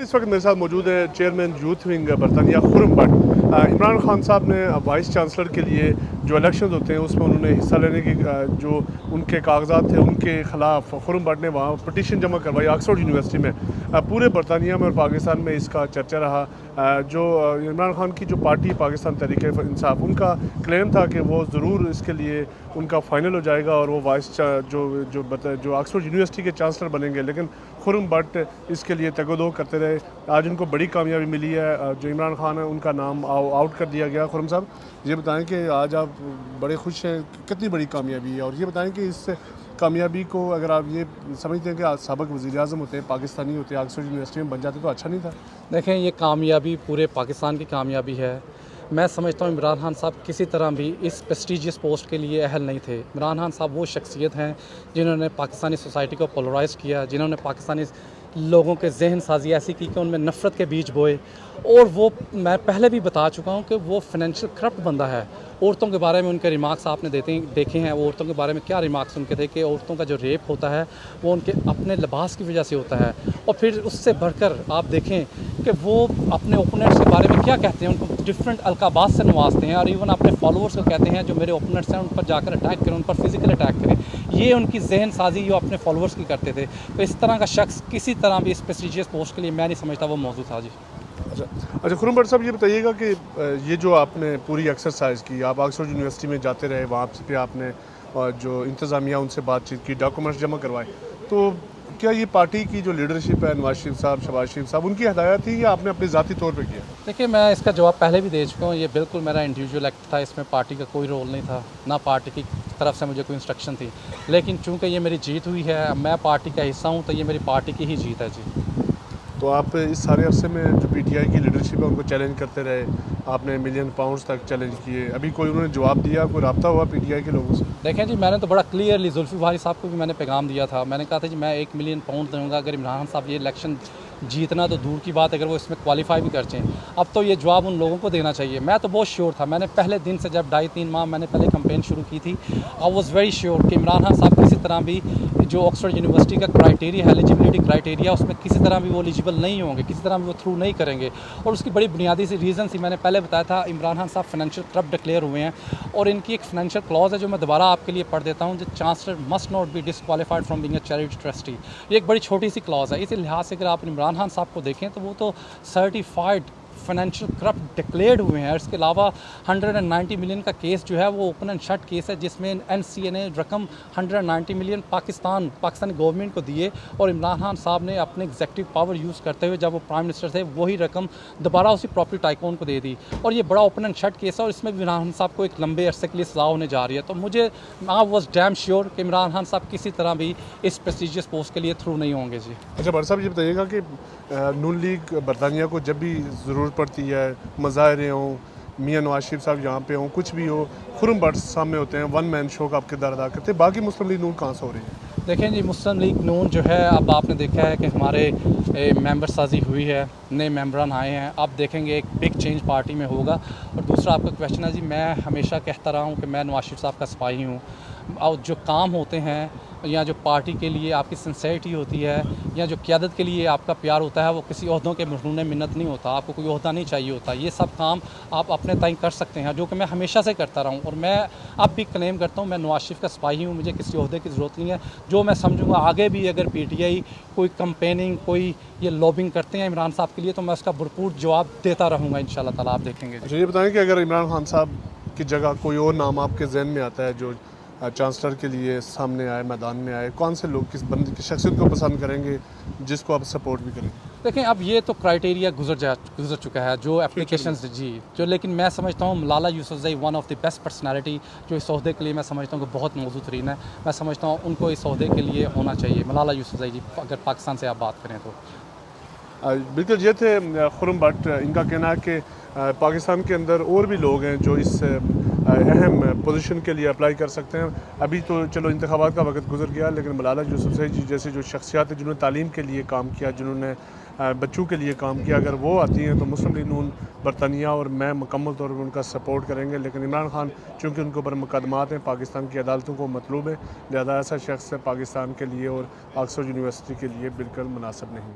इस वक्त मेरे साथ मौजूद है चेयरमैन यूथ विंग बरतानिया खुर्रम बट। इमरान खान साहब ने वाइस चांसलर के लिए जो इलेक्शन होते हैं उसमें उन्होंने हिस्सा लेने की जो उनके कागजात थे उनके ख़िलाफ़ खुर्रम बट ने वहाँ पटिशन जमा करवाई ऑक्सफोर्ड यूनिवर्सिटी में। पूरे बरतानिया में और पाकिस्तान में इसका चर्चा रहा। जो इमरान खान की जो पार्टी पाकिस्तान तहरीक इंसाफ, उनका क्लेम था कि वो ज़रूर इसके लिए उनका फ़ाइनल हो जाएगा और वो वाइस जो ऑक्सफोर्ड यूनिवर्सिटी के चांसलर बनेंगे, लेकिन खुर्रम बट इसके लिए तगोदो करते रहे। आज उनको बड़ी कामयाबी मिली है। जो इमरान खान है उनका नाम आउट कर दिया गया। खुर्रम साहब, ये बताएं कि आज आप बड़े खुश हैं, कितनी बड़ी कामयाबी है, और ये बताएं कि इस कामयाबी को अगर आप ये समझते हैं कि आज साबिक़ वज़ीर-ए-आज़म होते हैं, पाकिस्तानी होते, ऑक्सफोर्ड यूनिवर्सिटी में बन जाते तो अच्छा नहीं था? देखें, ये कामयाबी पूरे पाकिस्तान की कामयाबी है। मैं समझता हूँ इमरान खान साहब किसी तरह भी इस प्रेस्टीजियस पोस्ट के लिए अहल नहीं थे। इमरान खान साहब वो शख्सियत हैं जिन्होंने पाकिस्तानी सोसाइटी को पोलराइज़ किया, जिन्होंने पाकिस्तानी लोगों के जहन साजी ऐसी की कि उनमें नफ़रत के बीज बोए। और वो मैं पहले भी बता चुका हूँ कि वो फाइनेंशियल करप्ट बंदा है। औरतों के बारे में उनके रिमार्क्स आपने देखे हैं। वो औरतों के बारे में क्या रिमार्क्स उनके थे कि औरतों का जो रेप होता है वो उनके अपने लिबास की वजह से होता है। और फिर उससे बढ़कर आप देखें कि वो अपने ओपोनेंट्स के बारे में क्या कहते हैं, उनको डिफरेंट अलकाबात से नवाजते हैं और इवन अपने फॉलोअर्स को कहते हैं जो मेरे ओपोनेंट्स हैं उन पर जाकर अटैक करें, उन पर फिजिकल अटैक करें। ये उनकी जहन साजी जो अपने फॉलोअर्स की करते थे। तो इस तरह का शख्स किसी तरह भी इस प्रेस्टीजियस पोस्ट के लिए मैं नहीं समझता वो मौजूद था। जी अच्छा खुर्रम बट साहब, ये बताइएगा कि ये जो आपने पूरी एक्सरसाइज की, आप ऑक्सफोर्ड यूनिवर्सिटी में जाते रहे, वहाँ पे आपने जो इंतज़ामिया उनसे बातचीत की, डॉक्यूमेंट्स जमा करवाए, तो क्या ये पार्टी की जो लीडरशिप है, नवाज शरीफ साहब, शहबाज शरीफ साहब, उनकी हदायत थी या आपने अपने ज़ाती तौर पे किया? देखिए, मैं इसका जवाब पहले भी दे चुका हूँ। ये बिल्कुल मेरा इंडिविजुअल एक्ट था, इसमें पार्टी का कोई रोल नहीं था, ना पार्टी की तरफ से मुझे कोई इंस्ट्रक्शन थी। लेकिन चूँकि ये मेरी जीत हुई है, मैं पार्टी का हिस्सा हूँ, तो ये मेरी पार्टी की ही जीत है। जी तो आप इस सारे अरसे में जो पीटीआई की लीडरशिप है उनको चैलेंज करते रहे, आपने मिलियन पाउंड्स तक चैलेंज किए, अभी कोई उन्होंने जवाब दिया, कोई रब्ता हुआ पीटीआई के लोगों से? देखें जी, मैंने तो बड़ा क्लियरली जुल्फी भाई साहब को भी मैंने पैगाम दिया था। मैंने कहा था जी मैं 1 मिलियन पाउंड दूँगा अगर इमरान खान साहब ये इलेक्शन जीतना तो दूर की बात, अगर वो इसमें क्वालिफाई भी कर जाएँ। अब तो ये जवाब उन लोगों को देना चाहिए। मैं तो बहुत श्योर था, मैंने पहले दिन से जब 2.5-3 माह मैंने पहले कैंपेन शुरू की थी, आई वाज़ वेरी श्योर कि इमरान खान साहब किसी तरह भी जो ऑक्सफोर्ड यूनिवर्सिटी का क्राइटेरिया है, एलिजिबिलिटी क्राइटेरिया, उसमें किसी तरह भी वो एलिजिबल नहीं होंगे, किसी तरह भी वो थ्रू नहीं करेंगे। और उसकी बड़ी बुनियादी सी रीज़न थी, मैंने पहले बताया था, इमरान खान साहब फाइनेंशियल करप्ट डिक्लेयर हुए हैं। और इनकी एक फाइनेंशियल क्लॉज है जो मैं दोबारा आपके लिए पढ़ देता हूँ, जो chancellor must not be disqualified from being a charity trustee. ये एक बड़ी छोटी सी क्लॉज है। इस लिहाज से अगर आप इमरान खान साहब को देखें तो वो तो सर्टिफाइड फाइनेंशियल करप्ट डिक्लेयर्ड हुए हैं। इसके अलावा 190 मिलियन का केस जो है वो ओपन एंड शट केस है, जिसमें एनसीए ने रकम 190 मिलियन पाकिस्तानी गवर्नमेंट को दिए और इमरान खान साहब ने अपने एग्जेक्टिव पावर यूज़ करते हुए जब वो प्राइम मिनिस्टर थे वही रकम दोबारा उसी प्रॉपर्टी टाइकून को दे दी। और ये बड़ा ओपन एंड शट केस है और इसमें भी इमरान खान साहब को एक लंबे अरसे के लिए सज़ा होने जा रही है। तो मुझे आई वॉज डैम श्योर कि इमरान खान साहब किसी तरह भी इस प्रेस्टीजियस पोस्ट के लिए थ्रू नहीं होंगे। जी अच्छा बट साहब, ये बताइएगा कि नून लीग बरतानिया को जब भी ज़रूरत पड़ती है, मुज़ाहरे हों, मियाँ नवाज शरीफ साहब यहाँ पे हों, कुछ भी हो, खुर्रम बट सामने होते हैं, वन मैन शो का आप किरदार अदा करते हैं। बाकी मुस्लिम लीग नून कहाँ से हो रही है? देखें जी, मुस्लिम लीग नून जो है, अब आपने देखा है कि हमारे मेंबर साजी हुई है, नए मेंबरान आए हैं। आप देखेंगे एक बिग चेंज पार्टी में होगा। और दूसरा आपका क्वेश्चन है जी, मैं हमेशा कहता रहा हूँ कि मैं नवाज शरीफ साहब का सिपाही हूँ। और जो काम होते हैं या जो पार्टी के लिए आपकी सिंसेरिटी होती है या जो क़यादत के लिए आपका प्यार होता है, वो किसी ओहदों के मरहून मिन्नत नहीं होता। आपको कोई ओहदा नहीं चाहिए होता। ये सब काम आप अपने ताईं कर सकते हैं, जो कि मैं हमेशा से करता रहा हूँ। और मैं अब भी क्लेम करता हूँ, मैं नवाज शरीफ का सिपाही हूँ, मुझे किसी ओहदे की ज़रूरत नहीं है। जो मैं समझूंगा आगे भी अगर पीटीआई कोई कंपेनिंग, कोई ये लॉबिंग करते हैं इमरान साहब के लिए, तो मैं उसका भरपूर जवाब देता रहूँगा इंशाल्लाह ताला। आप देखेंगे। अच्छा, ये बताएं कि अगर इमरान खान साहब की जगह कोई और नाम आपके जहन में आता है जो चांसलर के लिए सामने आए, मैदान में आए, कौन से लोग किस बंदे की शख्सियत को पसंद करेंगे जिसको आप सपोर्ट भी करेंगे? देखें, अब ये तो क्राइटेरिया गुजर चुका है जो एप्लीकेशंस जी जो, लेकिन मैं समझता हूँ Malala Yousafzai one of the best personality जो इस ओहदे के लिए मैं समझता हूँ कि बहुत मौजूद तरीन है। मैं समझता हूँ उनको इस ओहदे के लिए होना चाहिए, मलाला यूसुफजई जी, अगर पाकिस्तान से आप बात करें तो। बिल्कुल, ये थे खुर्रम बट। इनका कहना है कि पाकिस्तान के अंदर और भी लोग हैं जो इस अहम पोजीशन के लिए अप्लाई कर सकते हैं। अभी तो चलो इंतखाबात का वक्त गुजर गया, लेकिन मलाला यूसुफजई जी जैसे जो शख्सियात हैं जिन्होंने तालीम के लिए काम किया, जिन्होंने बच्चों के लिए काम किया, अगर वो आती हैं तो मुस्लिम लीग नून बरतानिया और मैं मुकम्मल तौर पर उनका सपोर्ट करेंगे। लेकिन इमरान खान चूँकि उनके ऊपर मुकदमात हैं, पाकिस्तान की अदालतों को मतलूब है, लिहाजा ऐसा शख्स पाकिस्तान के लिए और ऑक्सफोर्ड यूनिवर्सिटी के लिए बिल्कुल मुनासिब नहीं है।